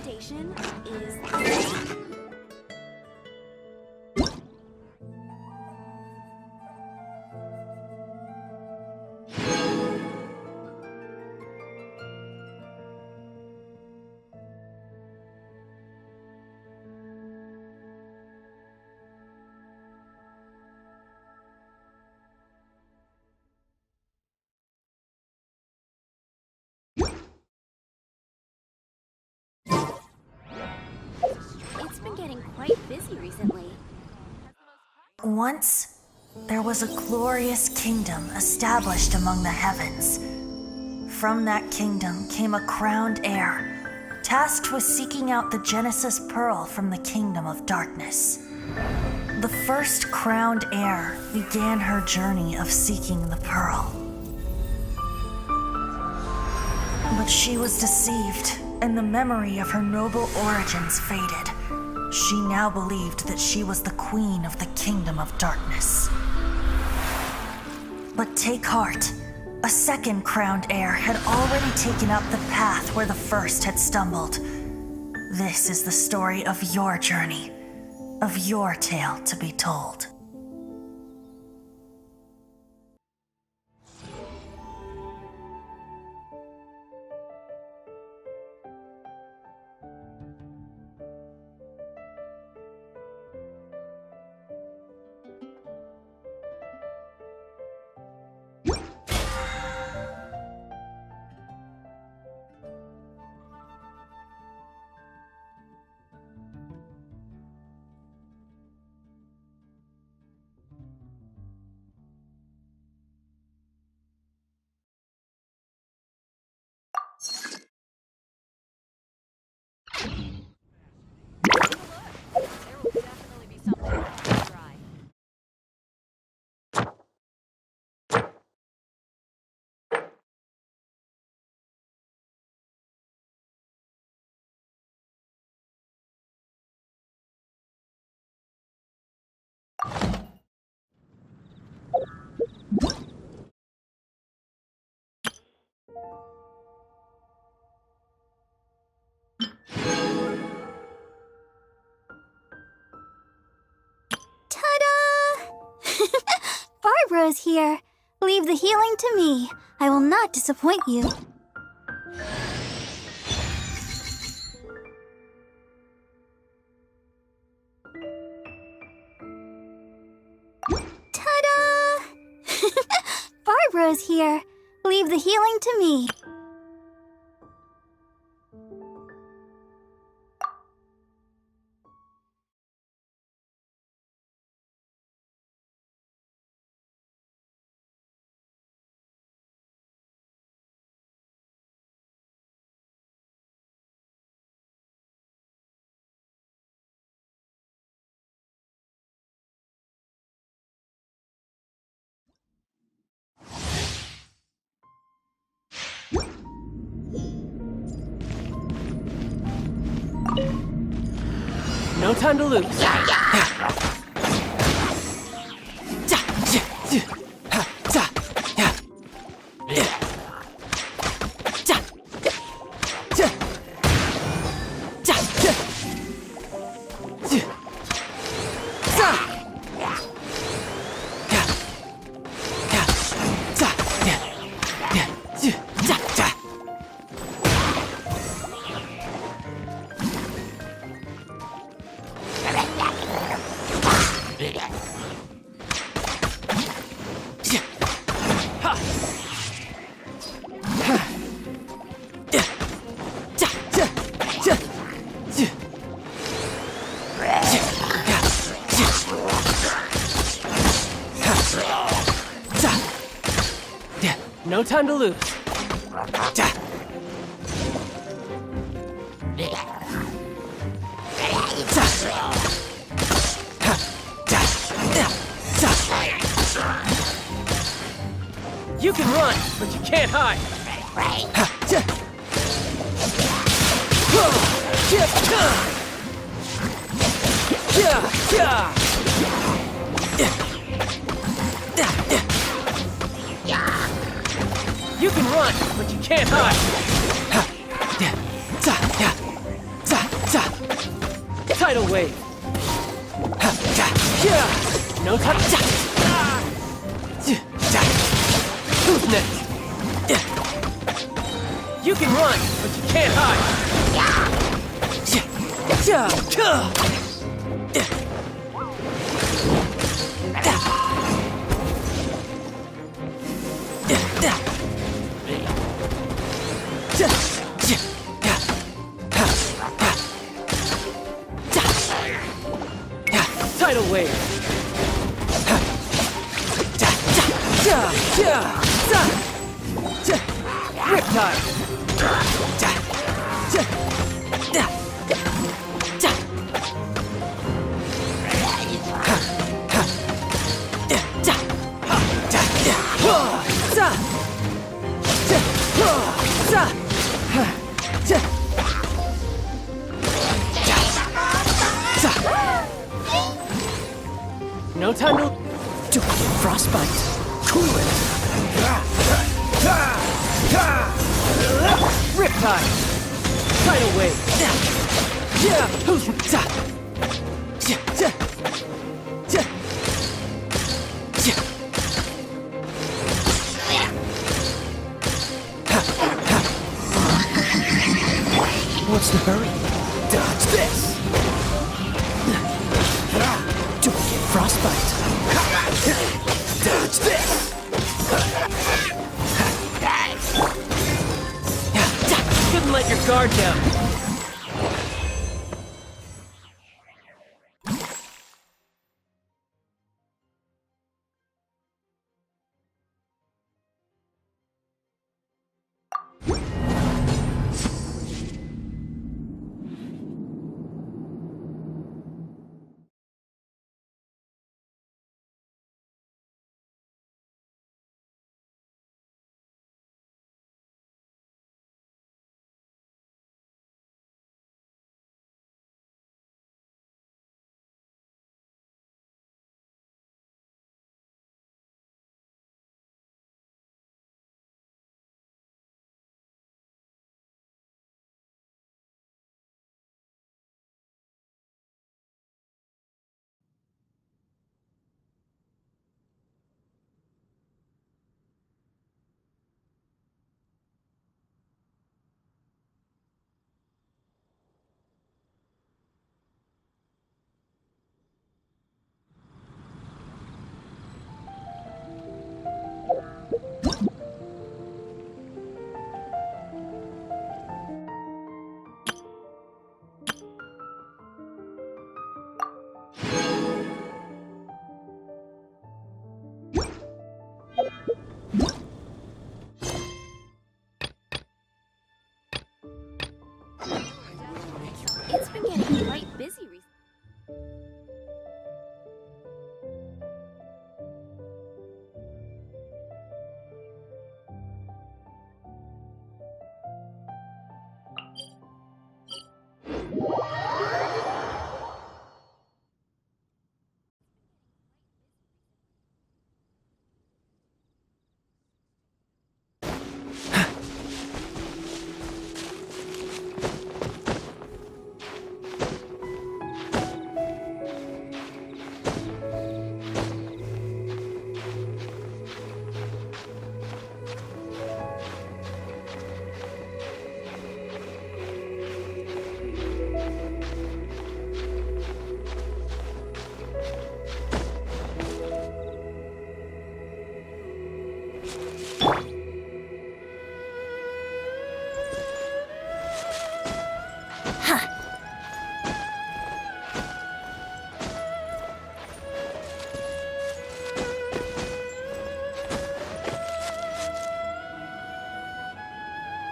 Recommendation is It's been getting quite busy recently. Once, there was a glorious kingdom established among the heavens. From that kingdom came a crowned heir, tasked with seeking out the Genesis Pearl from the kingdom of darkness. The first crowned heir began her journey of seeking the pearl. But she was deceived, and the memory of her noble origins faded. She now believed that she was the queen of the kingdom of darkness. But take heart. A second crowned heir had already taken up the path where the first had stumbled. This is the story of your journey, of your tale to be told. Barbara's here. Leave the healing to me. I will not disappoint you. Ta-da! Barbara's here. Leave the healing to me. No time to lose. No time to lose. You can run, but you can't hide. You can run, but you can't hide. Tidal wave. No time. Who's next? You can run, but you can't hide. Tidal wave. Riptide. No time to frostbite. Cool it. Riptide. Tidal wave. What's the hurry? Dodge this. Don't get frostbite. Dodge this. Couldn't let your guard down. It's been getting quite busy recently.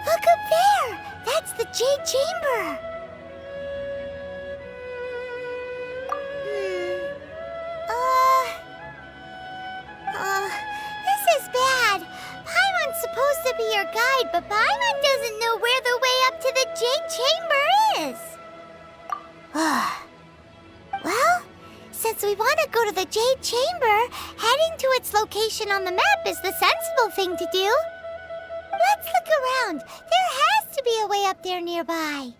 Look up there! That's the Jade Chamber! This is bad. Paimon's supposed to be your guide, but Paimon doesn't know where the way up to the Jade Chamber is. Jade Chamber, heading to its location on the map is the sensible thing to do. Let's look around. There has to be a way up there nearby.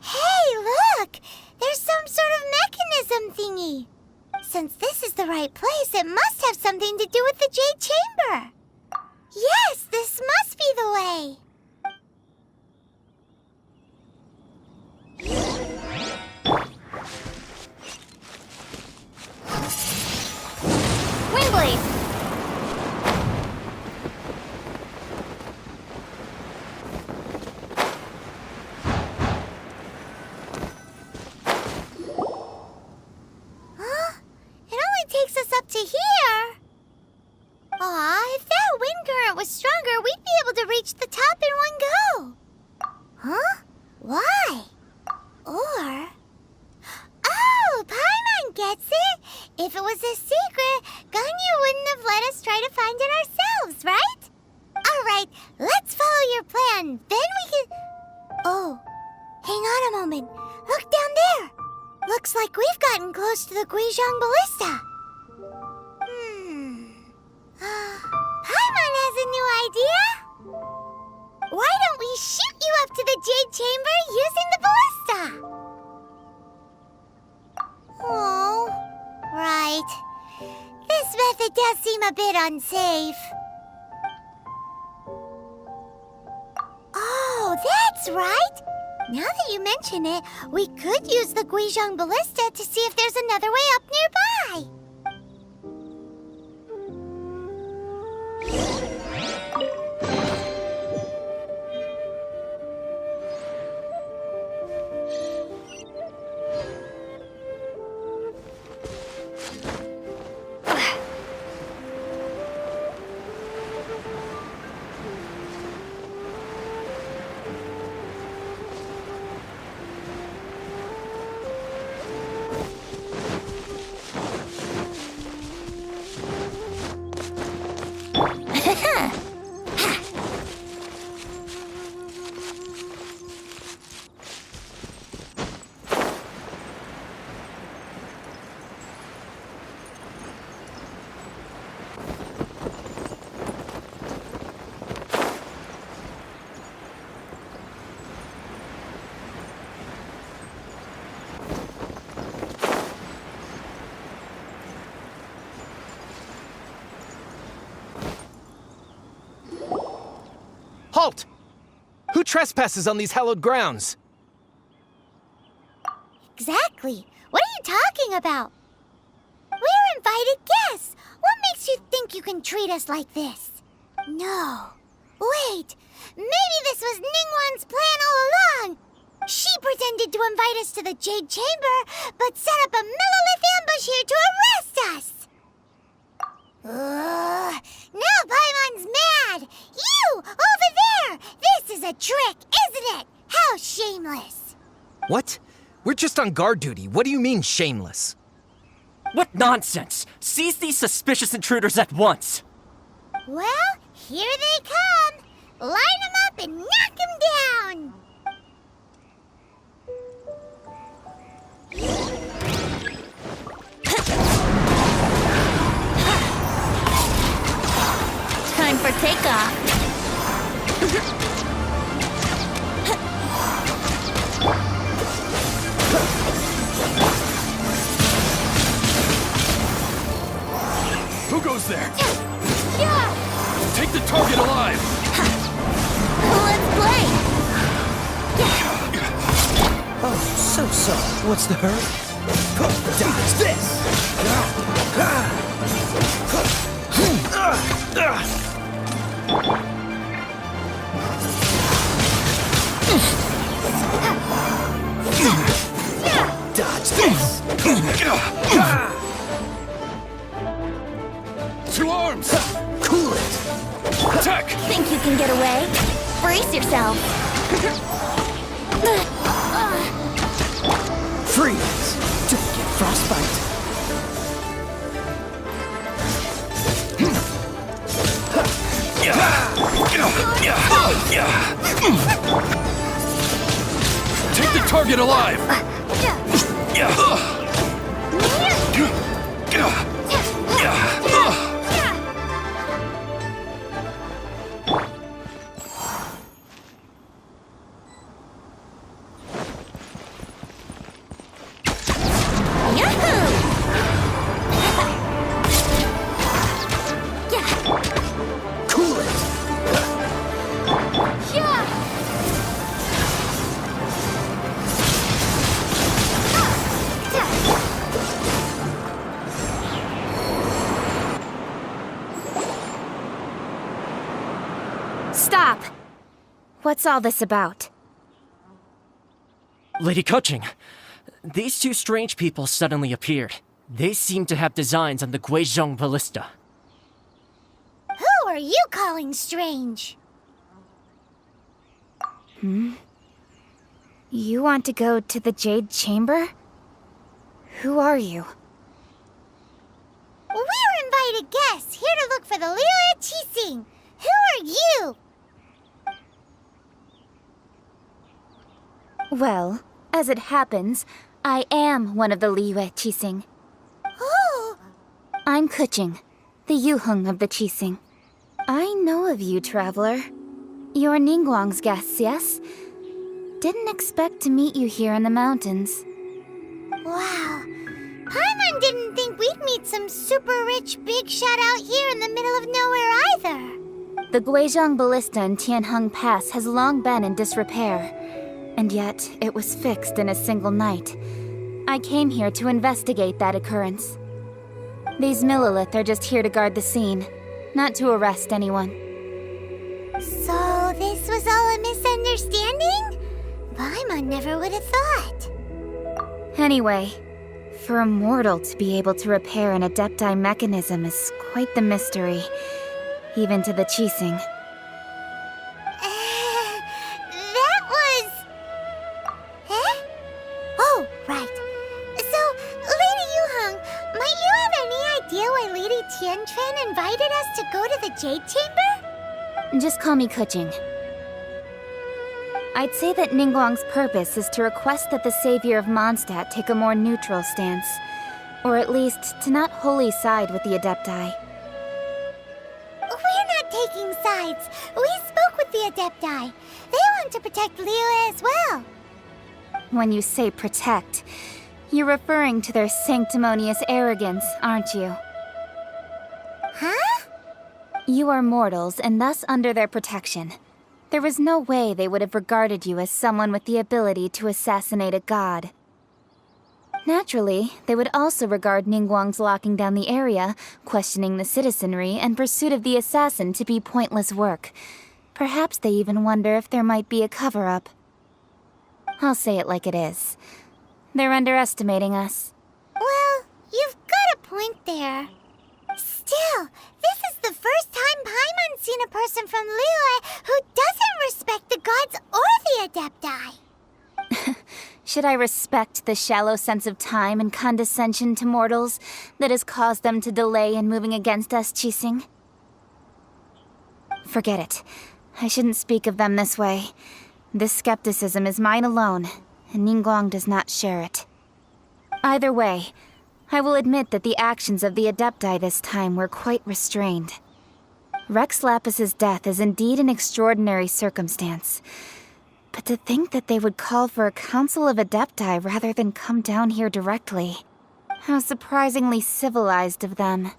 Hey, look! There's some sort of mechanism thingy. Since this is the right place, it must have something to do with the Jade Chamber. Yes, this must be the way. Windblade! Huh? It only takes us up to here. Aw, if that wind current was stronger, we'd be able to reach the top in one go. Huh? Why? Or... Oh, Paimon gets it! If it was a secret, Ganyu wouldn't have let us try to find it ourselves, right? Alright, let's follow your plan. Then we can... Oh, hang on a moment. Look down there. Looks like we've gotten close to the Guizhong Ballista. Paimon has a new idea. Why don't we shoot you up to the Jade Chamber using the ballista? Oh, right. This method does seem a bit unsafe. Oh, that's right. Now that you mention it, we could use the Guizhong Ballista to see if there's another way up nearby. Halt! Who trespasses on these hallowed grounds? Exactly. What are you talking about? We're invited guests. What makes you think you can treat us like this? No. Wait. Maybe this was Ningguang's plan all along. She pretended to invite us to the Jade Chamber, but set up a millilith ambush here to arrest us. Now Paimon's mad! You! Over there! This is a trick, isn't it? How shameless! What? We're just on guard duty. What do you mean, shameless? What nonsense! Seize these suspicious intruders at once! Well, here they come! Line them up and knock them down! Time for takeoff. Who goes there? Yeah! Take the target alive! Let's play. Oh, so. What's the hurry? Dodge this! Dodge this! Two arms! Cool it! Attack! Think you can get away? Brace yourself. Freeze! Freeze! Don't get frostbite. Take the target alive! Cool it! Stop! What's all this about? Lady Kuching, these two strange people suddenly appeared. They seem to have designs on the Guizhong ballista. Who are you calling strange? You want to go to the Jade Chamber? Who are you? We're invited guests here to look for the Liu Qixing. Who are you? Well, as it happens, I am one of the Liu Qixing. Oh, I'm Kuching, the Yuheng of the Qixing. I know of you, traveler. You're Ningguang's guests, yes? Didn't expect to meet you here in the mountains. wow. Paimon didn't think we'd meet some super rich big shot out here in the middle of nowhere either. The Guizhong Ballista in Tianheng Pass has long been in disrepair, and yet it was fixed in a single night. I came here to investigate that occurrence. These Millilith are just here to guard the scene, not to arrest anyone. So this was all a misunderstanding? Paimon never would have thought. Anyway, for a mortal to be able to repair an Adepti mechanism is quite the mystery, even to the Qixing. That was... Huh? Oh, right. So, Lady Yuheng, might you have any idea why Lady Tianquan invited us to go to the Jade Chamber? Just call me Kuching. I'd say that Ningguang's purpose is to request that the savior of Mondstadt take a more neutral stance, or at least to not wholly side with the Adepti. We're not taking sides. We spoke with the Adepti. They want to protect Liu as well. When you say protect, you're referring to their sanctimonious arrogance, aren't you? Huh? You are mortals and thus under their protection. There was no way they would have regarded you as someone with the ability to assassinate a god. Naturally, they would also regard Ningguang's locking down the area, questioning the citizenry, and pursuit of the assassin to be pointless work. Perhaps they even wonder if there might be a cover-up. I'll say it like it is. They're underestimating us. Well, you've got a point there. Still, this is the first time Paimon's seen a person from Liyue who doesn't respect the gods or the Adepti. Should I respect the shallow sense of time and condescension to mortals that has caused them to delay in moving against us, Qixing? Forget it. I shouldn't speak of them this way. This skepticism is mine alone, and Ningguang does not share it. Either way, I will admit that the actions of the Adepti this time were quite restrained. Rex Lapis's death is indeed an extraordinary circumstance. But to think that they would call for a council of Adepti rather than come down here directly. How surprisingly civilized of them.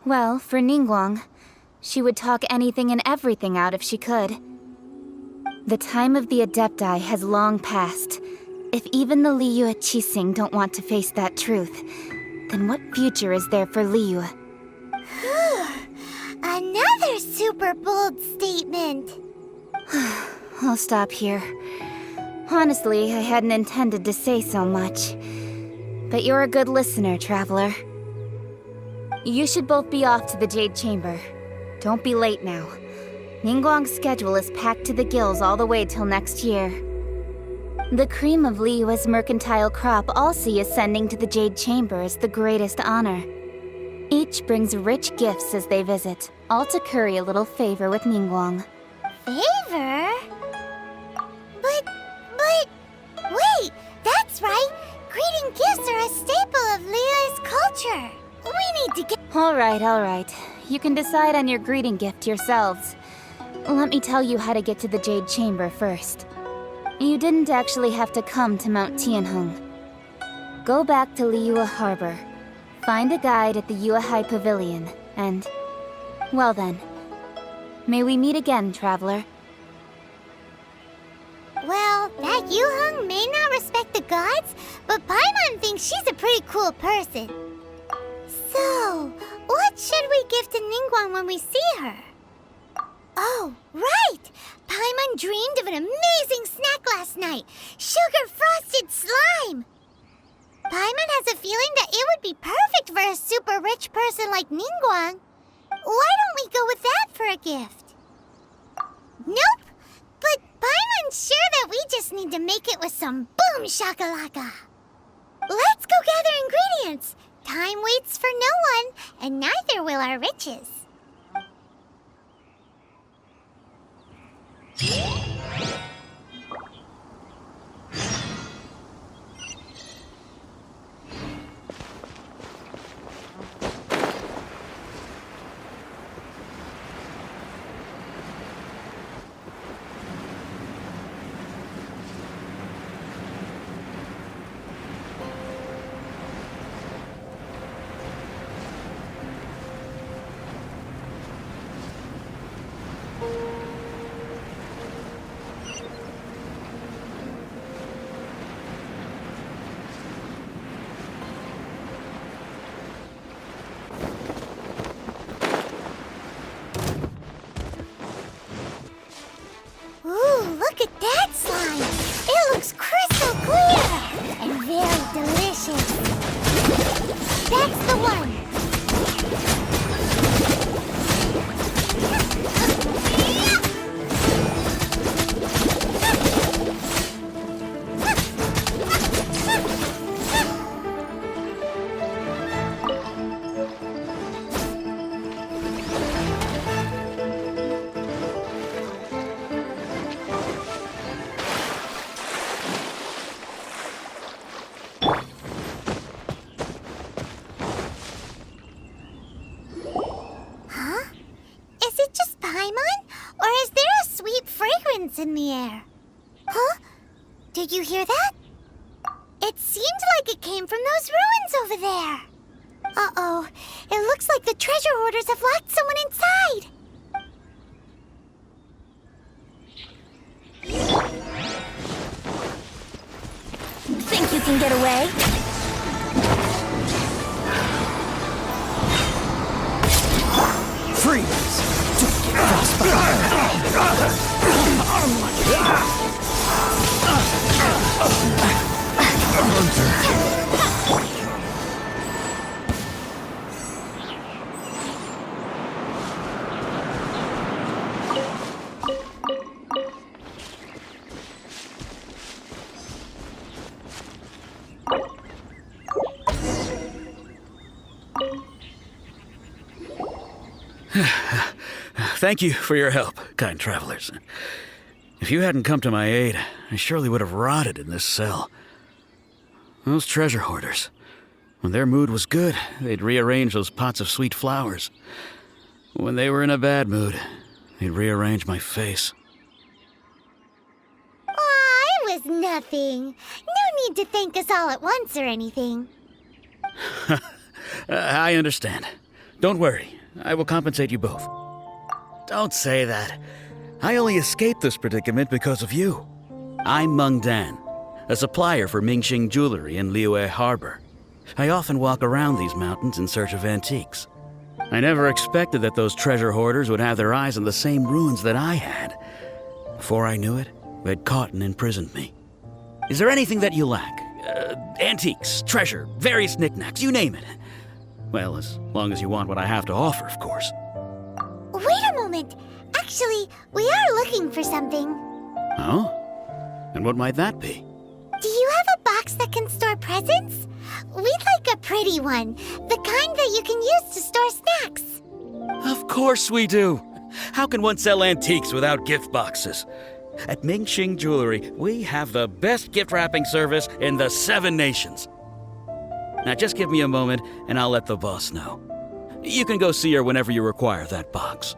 Well, for Ningguang, she would talk anything and everything out if she could. The time of the Adepti has long passed. If even the Liyue Qixing don't want to face that truth, then what future is there for Liyue? Another super bold statement. I'll stop here. Honestly, I hadn't intended to say so much. But you're a good listener, traveler. You should both be off to the Jade Chamber. Don't be late now. Ningguang's schedule is packed to the gills all the way till next year. The cream of Liyue's mercantile crop all see ascending to the Jade Chamber as the greatest honor. Each brings rich gifts as they visit, all to curry a little favor with Ningguang. Favor? But, wait, that's right. Greeting gifts are a staple of Liyue's culture. We need to get... All right. You can decide on your greeting gift yourselves. Let me tell you how to get to the Jade Chamber first. You didn't actually have to come to Mount Tianheng. Go back to Liyue Harbor. Find a guide at the Yuehai Pavilion, and... well then. May we meet again, traveler. Well, that Yuheng may not respect the gods, but Paimon thinks she's a pretty cool person. So, what should we give to Ningguang when we see her? Oh, right! Paimon dreamed of an amazing snack last night. Sugar-frosted slime! Paimon has a feeling that it would be perfect for a super rich person like Ningguang. Why don't we go with that for a gift? Nope! But Paimon's sure that we just need to make it with some boom shakalaka. Let's go gather ingredients. Time waits for no one, and neither will our riches. Ooh, look at that slime! It looks crystal clear and very delicious. That's the one. In the air. Huh? Did you hear that? It seemed like it came from those ruins over there. Uh-oh. It looks like the treasure hoarders have locked someone inside. Think you can get away? Freeze! Don't get frostbite! Thank you for your help, kind travelers. If you hadn't come to my aid, I surely would have rotted in this cell. Those treasure hoarders, when their mood was good, they'd rearrange those pots of sweet flowers. When they were in a bad mood, they'd rearrange my face. Aw, it was nothing. No need to thank us all at once or anything. I understand. Don't worry, I will compensate you both. Don't say that. I only escaped this predicament because of you. I'm Meng Dan, a supplier for Mingxing jewelry in Liyue Harbor. I often walk around these mountains in search of antiques. I never expected that those treasure hoarders would have their eyes on the same ruins that I had. Before I knew it, they'd caught and imprisoned me. Is there anything that you lack? Antiques, treasure, various knickknacks, you name it. Well, as long as you want what I have to offer, of course. Wait a moment. Actually, we are looking for something. Oh? And what might that be? box that can store presents? We'd like a pretty one, the kind that you can use to store snacks. Of course we do. How can one sell antiques without gift boxes? At Mingxing Jewelry, we have the best gift wrapping service in the 7 nations. Now just give me a moment and I'll let the boss know. You can go see her whenever you require that box.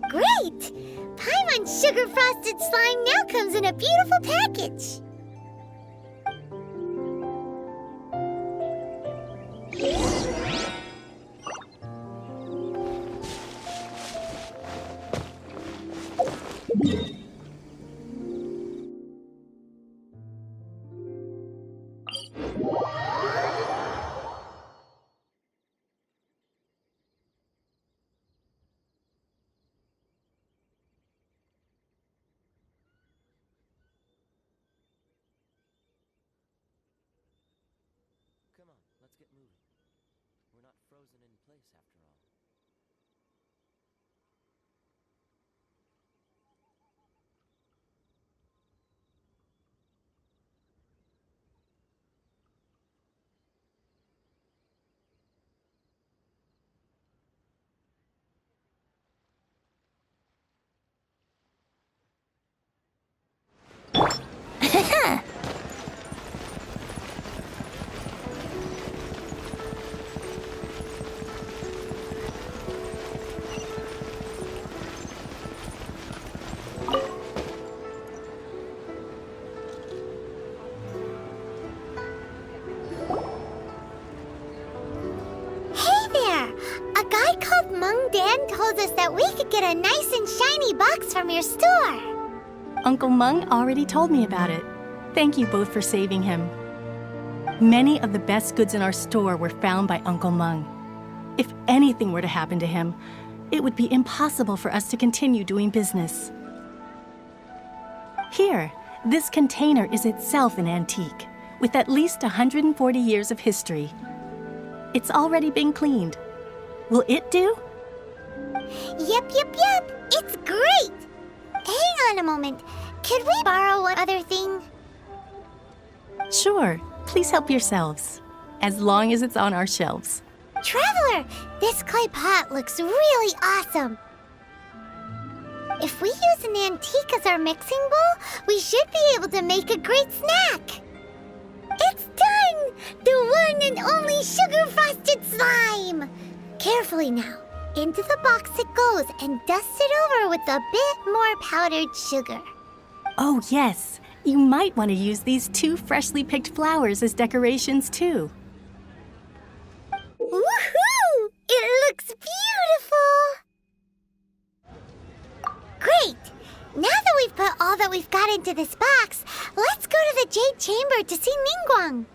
Great! Paimon Sugar Frosted Slime now comes in a beautiful package. Come on, let's get moving. We're not frozen in place after all. Told us that we could get a nice and shiny box from your store. Uncle Meng already told me about it. Thank you both for saving him. Many of the best goods in our store were found by Uncle Meng. If anything were to happen to him, it would be impossible for us to continue doing business. Here, this container is itself an antique, with at least 140 years of history. It's already been cleaned. Will it do? Yep. It's great! Hang on a moment. Could we borrow one other thing? Sure. Please help yourselves, as long as it's on our shelves. Traveler, this clay pot looks really awesome. If we use an antique as our mixing bowl, we should be able to make a great snack. It's done! The one and only sugar-frosted slime! Carefully now. Into the box it goes and dust it over with a bit more powdered sugar. Oh, yes. You might want to use these 2 freshly picked flowers as decorations, too. Woohoo! It looks beautiful! Great! Now that we've put all that we've got into this box, let's go to the Jade Chamber to see Ningguang.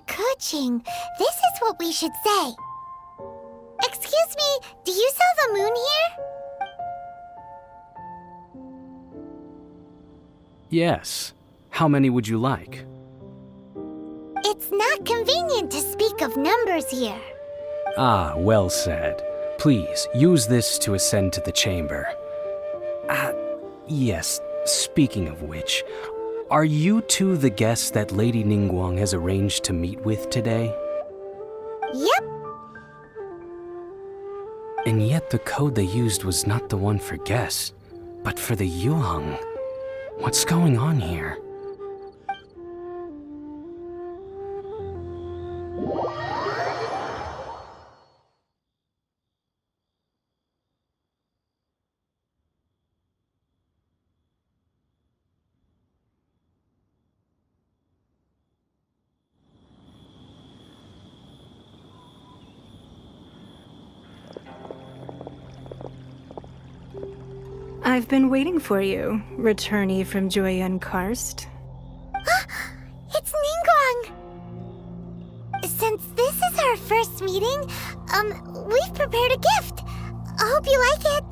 Kuching, this is what we should say. Excuse me, do you sell the moon here? Yes. How many would you like? It's not convenient to speak of numbers here. Ah, well said. Please, use this to ascend to the chamber. Yes, speaking of which, are you two the guests that Lady Ningguang has arranged to meet with today? Yep. And yet the code they used was not the one for guess, but for the Yuheng. What's going on here? I've been waiting for you, returnee from Joyun Karst. It's Ningguang! Since this is our first meeting, we've prepared a gift. I hope you like it.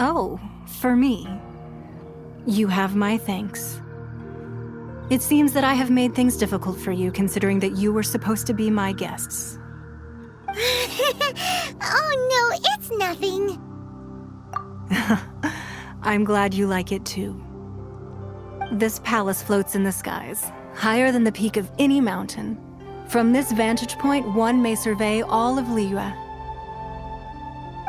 Oh, for me. You have my thanks. It seems that I have made things difficult for you, considering that you were supposed to be my guests. Oh no, it's nothing. I'm glad you like it too. This palace floats in the skies, higher than the peak of any mountain. From this vantage point, one may survey all of Liyue.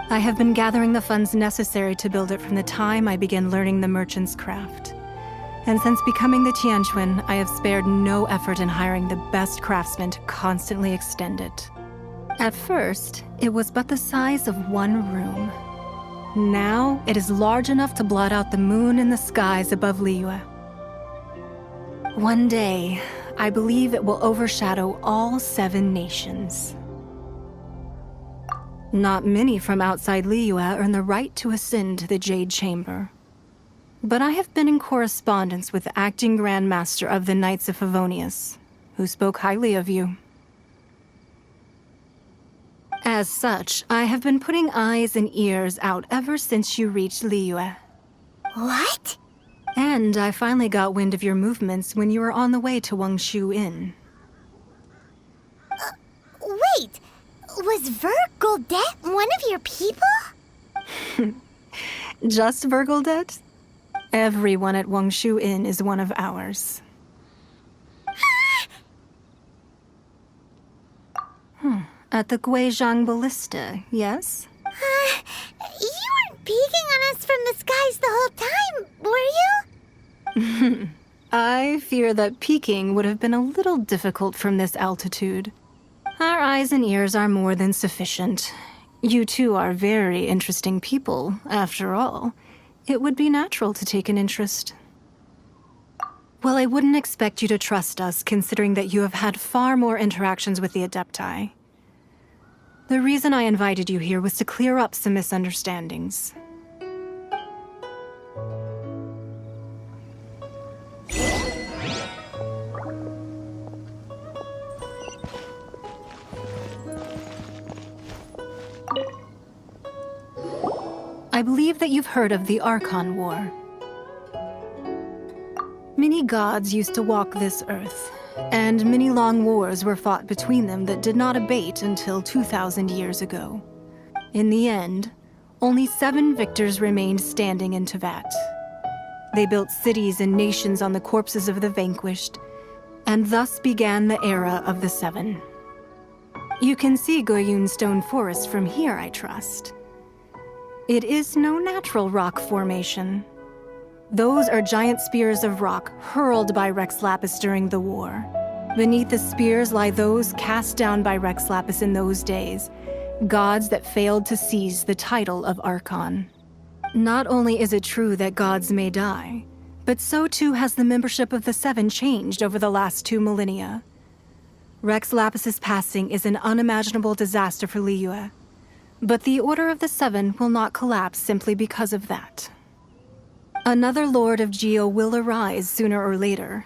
I have been gathering the funds necessary to build it from the time I began learning the merchant's craft. And since becoming the Tianquan, I have spared no effort in hiring the best craftsmen to constantly extend it. At first, it was but the size of one room. Now, it is large enough to blot out the moon in the skies above Liyue. One day, I believe it will overshadow all 7 nations. Not many from outside Liyue earn the right to ascend to the Jade Chamber. But I have been in correspondence with the acting Grand Master of the Knights of Favonius, who spoke highly of you. As such, I have been putting eyes and ears out ever since you reached Liyue. What? And I finally got wind of your movements when you were on the way to Wangshu Inn. Wait, was Vergoldet one of your people? Just Vergoldet? Everyone at Wangshu Inn is one of ours. At the Guizhang Ballista, yes? You weren't peeking on us from the skies the whole time, were you? I fear that peeking would have been a little difficult from this altitude. Our eyes and ears are more than sufficient. You two are very interesting people, after all. It would be natural to take an interest. Well, I wouldn't expect you to trust us, considering that you have had far more interactions with the Adepti. The reason I invited you here was to clear up some misunderstandings. I believe that you've heard of the Archon War. Many gods used to walk this earth, and many long wars were fought between them that did not abate until 2,000 years ago. In the end, only 7 victors remained standing in Teyvat. They built cities and nations on the corpses of the vanquished, and thus began the era of the 7. You can see Goyun Stone Forest from here, I trust. It is no natural rock formation. Those are giant spears of rock hurled by Rex Lapis during the war. Beneath the spears lie those cast down by Rex Lapis in those days, gods that failed to seize the title of Archon. Not only is it true that gods may die, but so too has the membership of the 7 changed over the last 2 millennia. Rex Lapis's passing is an unimaginable disaster for Liyue, but the Order of the 7 will not collapse simply because of that. Another Lord of Geo will arise sooner or later.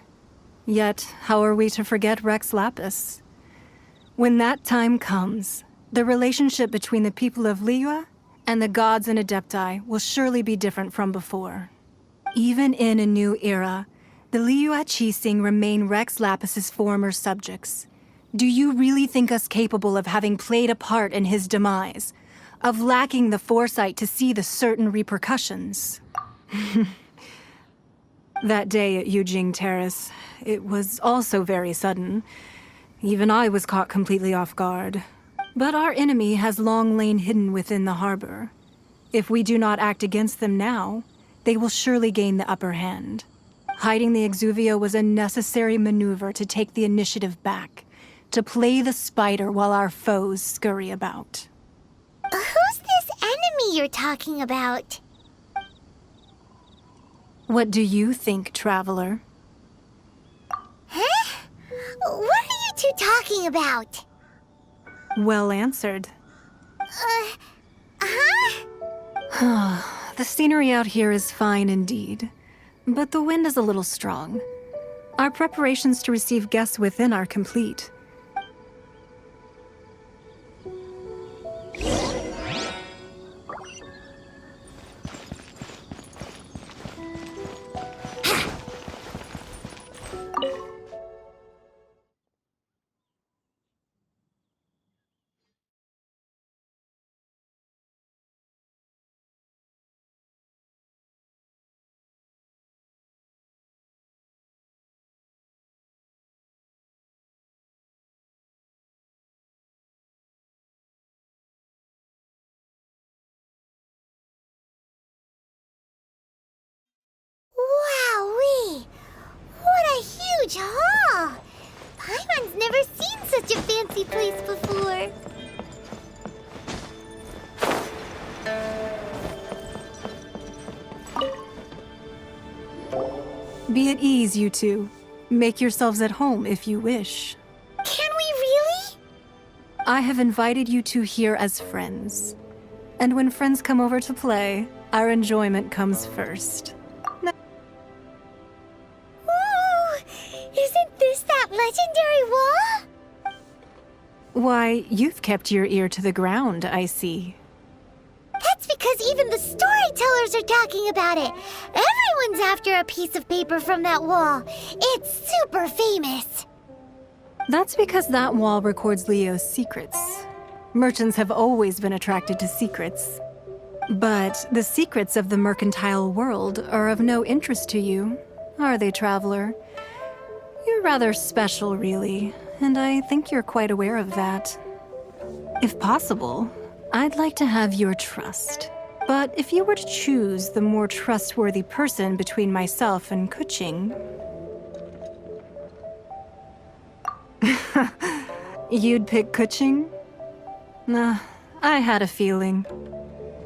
Yet, how are we to forget Rex Lapis? When that time comes, the relationship between the people of Liyue and the gods and Adepti will surely be different from before. Even in a new era, the Liyue Qixing remain Rex Lapis's former subjects. Do you really think us capable of having played a part in his demise? Of lacking the foresight to see the certain repercussions? That day at Yujing Terrace, it was also very sudden. Even I was caught completely off guard. But our enemy has long lain hidden within the harbor. If we do not act against them now, they will surely gain the upper hand. Hiding the Exuvio was a necessary maneuver to take the initiative back, to play the spider while our foes scurry about. Who's this enemy you're talking about? What do you think, traveler? Huh? What are you two talking about? Well answered. Huh? The scenery out here is fine indeed, but the wind is a little strong. Our preparations to receive guests within are complete. Wowee! What a huge hall! Paimon's never seen such a fancy place before. Be at ease, you two. Make yourselves at home if you wish. Can we really? I have invited you two here as friends. And when friends come over to play, our enjoyment comes first. Ooh! Isn't this that legendary wall? Why, you've kept your ear to the ground, I see. That's because even the storytellers are talking about it. Everyone's after a piece of paper from that wall. It's super famous. That's because that wall records Leo's secrets. Merchants have always been attracted to secrets. But the secrets of the mercantile world are of no interest to you, are they, traveler? You're rather special, really, and I think you're quite aware of that. If possible, I'd like to have your trust. But if you were to choose the more trustworthy person between myself and Kuching... You'd pick Kuching? Nah, I had a feeling.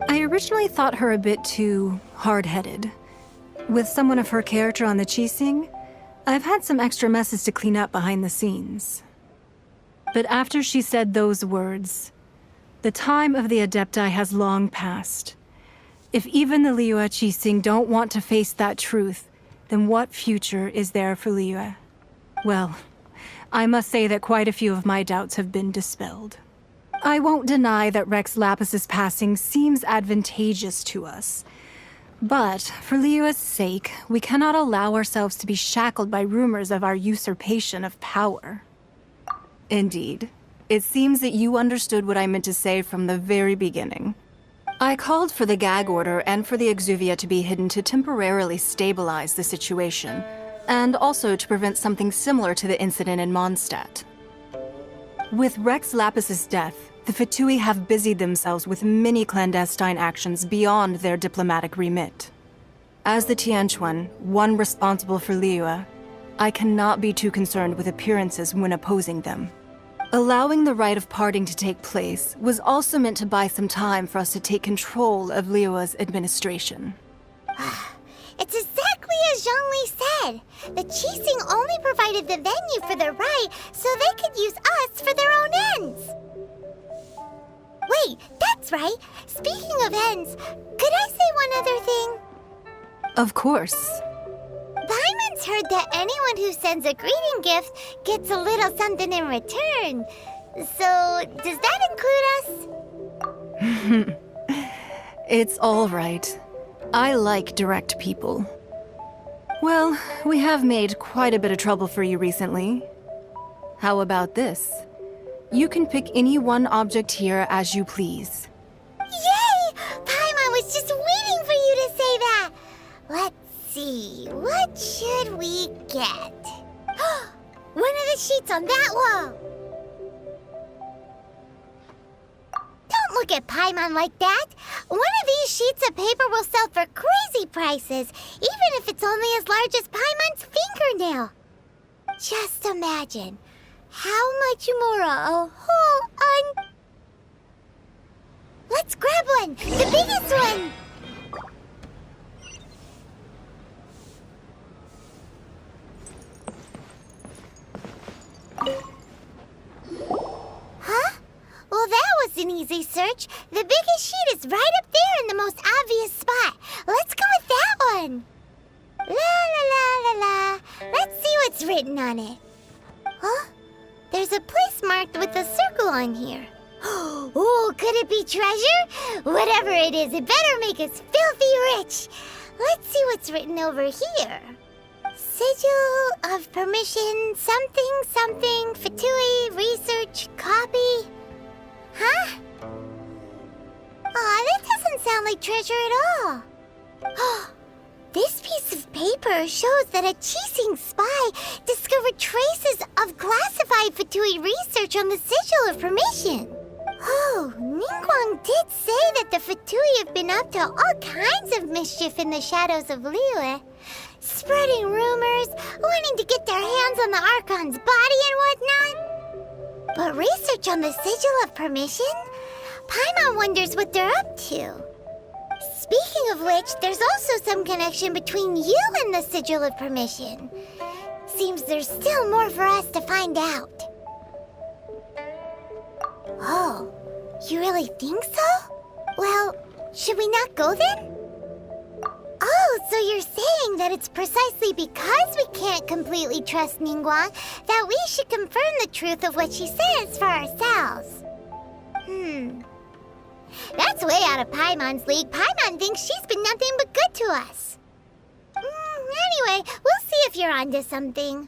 I originally thought her a bit too hard-headed. With someone of her character on the Qixing, I've had some extra messes to clean up behind the scenes. But after she said those words, the time of the Adepti has long passed. If even the Liyue Qixing don't want to face that truth, then what future is there for Liyue? Well, I must say that quite a few of my doubts have been dispelled. I won't deny that Rex Lapis's passing seems advantageous to us. But for Liyue's sake, we cannot allow ourselves to be shackled by rumors of our usurpation of power. Indeed. It seems that you understood what I meant to say from the very beginning. I called for the gag order and for the Exuvia to be hidden to temporarily stabilize the situation, and also to prevent something similar to the incident in Mondstadt. With Rex Lapis's death, the Fatui have busied themselves with many clandestine actions beyond their diplomatic remit. As the Tianquan, one responsible for Liyue, I cannot be too concerned with appearances when opposing them. Allowing the rite of parting to take place was also meant to buy some time for us to take control of Liyue's administration. It's exactly as Zhongli said. The Qixing only provided the venue for the rite so they could use us for their own ends. Wait, that's right. Speaking of ends, could I say one other thing? Of course. Paimon's heard that anyone who sends a greeting gift gets a little something in return. So, does that include us? It's all right. I like direct people. Well, we have made quite a bit of trouble for you recently. How about this? You can pick any one object here as you please. Yay! Paimon was just waiting for you to say that. Let's see, what should we get? One of the sheets on that wall. Don't look at Paimon like that. One of these sheets of paper will sell for crazy prices, even if it's only as large as Paimon's fingernail. Just imagine how much more a whole Let's grab one! The biggest one! Huh? Well, that was an easy search. The biggest sheet is right up there in the most obvious spot. Let's go with that one. La la la la la. Let's see what's written on it. Huh? There's a place marked with a circle on here. Oh, could it be treasure? Whatever it is, it better make us filthy rich. Let's see what's written over here. Sigil of permission, something, something, Fatui, research, copy. Huh? Aw, that doesn't sound like treasure at all. This piece of paper shows that a Chising spy discovered traces of classified Fatui research on the Sigil of permission. Oh, Ningguang did say that the Fatui have been up to all kinds of mischief in the shadows of Liyue. Spreading rumors, wanting to get their hands on the Archon's body and whatnot. But research on the Sigil of permission? Paimon wonders what they're up to. Speaking of which, there's also some connection between you and the Sigil of permission. Seems there's still more for us to find out. Oh, you really think so? Well, should we not go then? Oh, so you're saying that it's precisely because we can't completely trust Ningguang that we should confirm the truth of what she says for ourselves. That's way out of Paimon's league. Paimon thinks she's been nothing but good to us. Anyway, we'll see if you're onto something.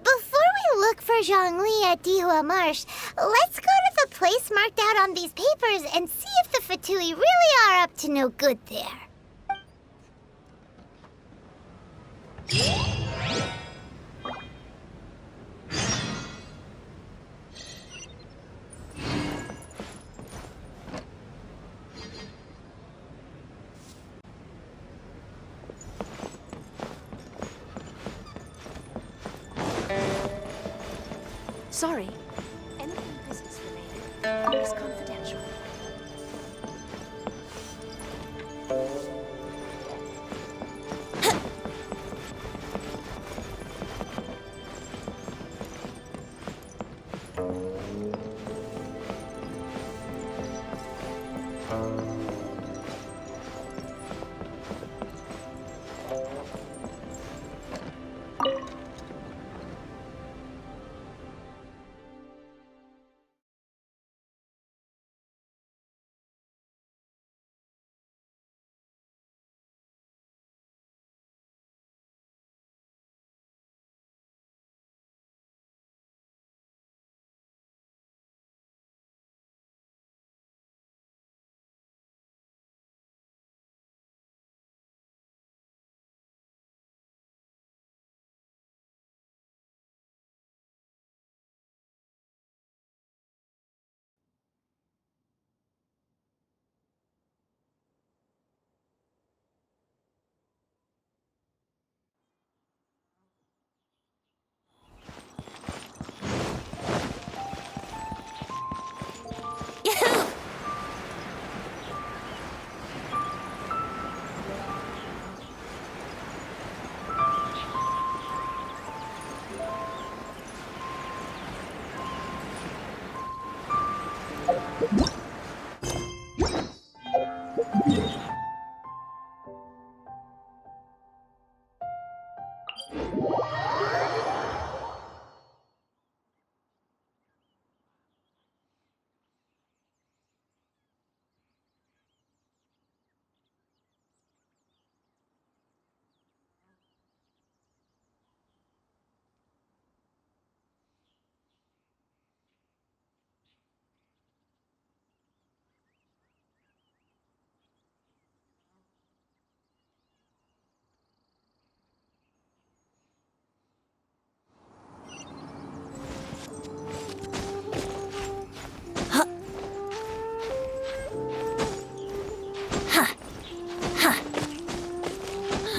Before we look for Zhongli at Dihua Marsh, let's go to the place marked out on these papers and see if the Fatui really are up to no good there. Sorry. Anything business related is confidential.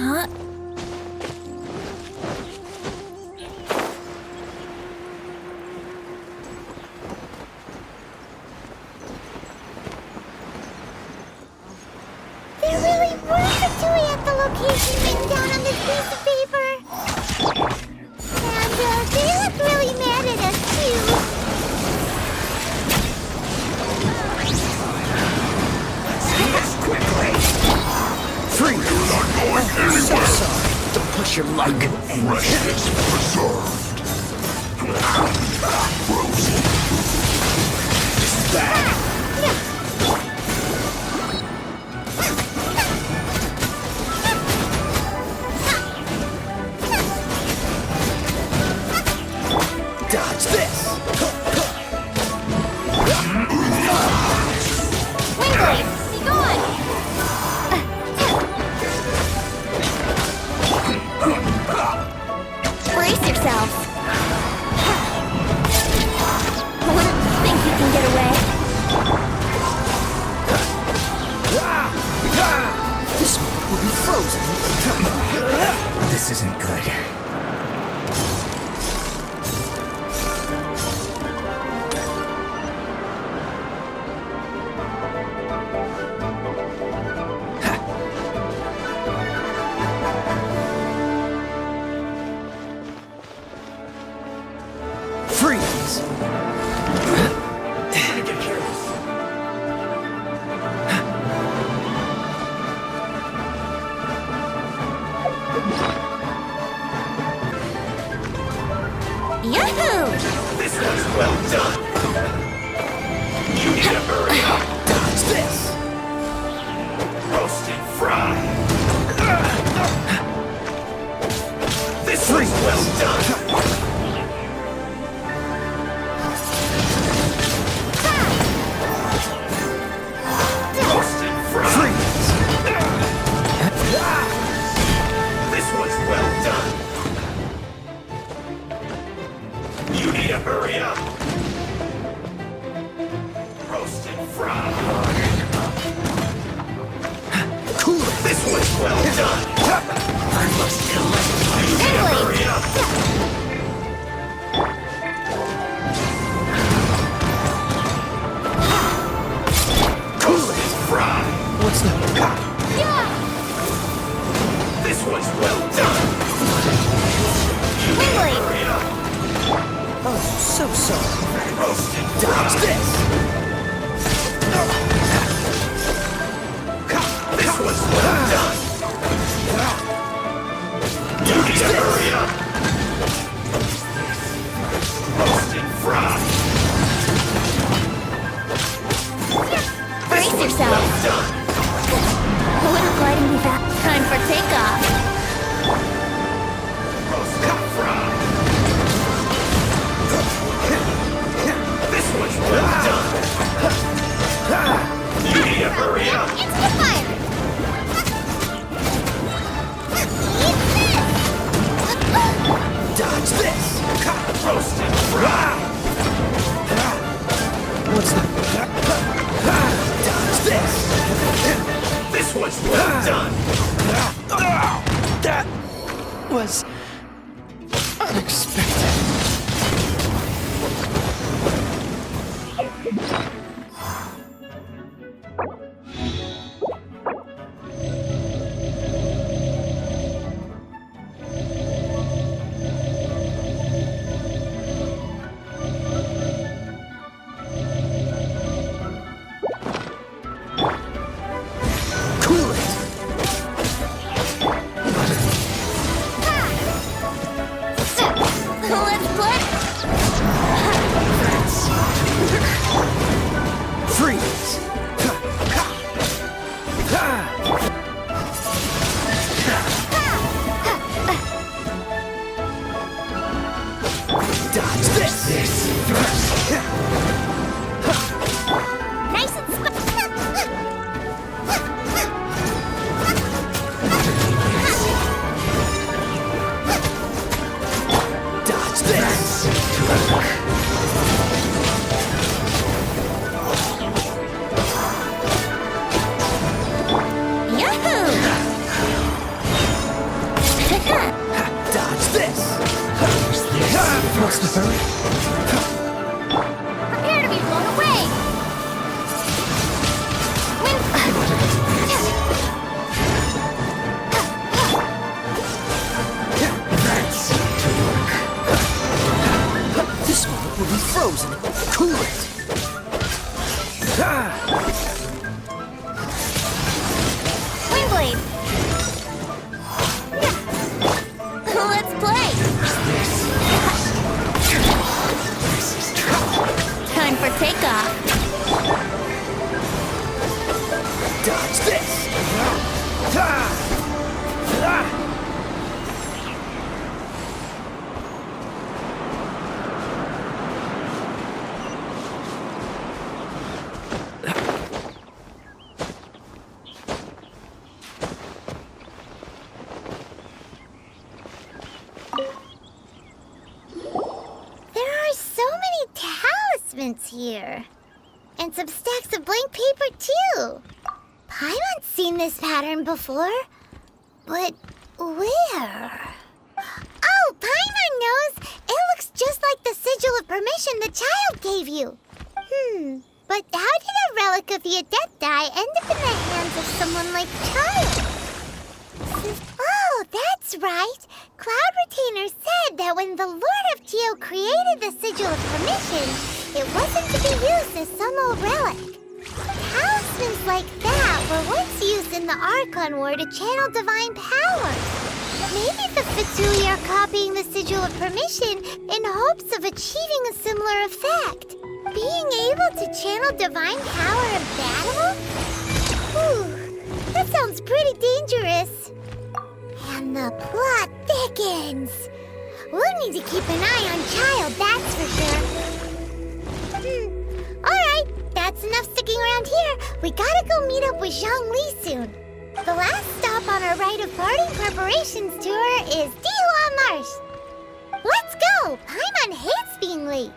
Huh? There really were Fatui at the location written down on this piece of paper. And they look really mad at us, too. Quickly! Freeze! I'm so sorry. Don't push your luck. Freshness preserved. Frozen. Bad. Dodge this! Wingblade, be gone! Brace yourselves! Think you can get away? This one will be frozen. This isn't good. Freeze! Yahoo! This one's well done. You need to hurry up. Dodge this! Roast and fry. This one's well done. Roast and fry. Freeze! This one's well done. You need to hurry up. Roast and fry. Cool it! This one's well done. I must collect. You need to hurry up. Roast and fry. What's the... This one's well done. You need to hurry up. Oh, so sorry. Roast and Dodge fry. this! This one's well done. You need to hurry up. Roast and fry. Brace yourself! Well done. We're gliding me back. Time for takeoff! Roast and fry. This one's well done. You need to hurry up. Instant fire! Eat Dodge this! Roast and fry. What's the... Dodge this! This one's well done. That was unexpected. Cool it! hurry? Prepare to be blown away! Wind... That seemed to work. This moment will be frozen. Cool it. Windblade! Let's play! Time for takeoff. Dodge this. Here. And some stacks of blank paper, too. Paimon's seen this pattern before. But where? Oh, Paimon knows! It looks just like the sigil of permission the child gave you. But how did a relic of the Adepti end up in the hands of someone like Child? Oh, that's right. Cloud Retainer said that when the Lord of Geo created the sigil of permission, it wasn't to be used as some old relic. Talismans like that were once used in the Archon War to channel divine powers. Maybe the Fatui are copying the sigil of permission in hopes of achieving a similar effect. Being able to channel divine power in battle? Whew, that sounds pretty dangerous. And the plot thickens. We'll need to keep an eye on Child, that's for sure. Alright, that's enough sticking around here. We gotta go meet up with Zhongli soon. The last stop on our rite of parting preparations tour is Dihua Marsh. Let's go! Paimon hates being late.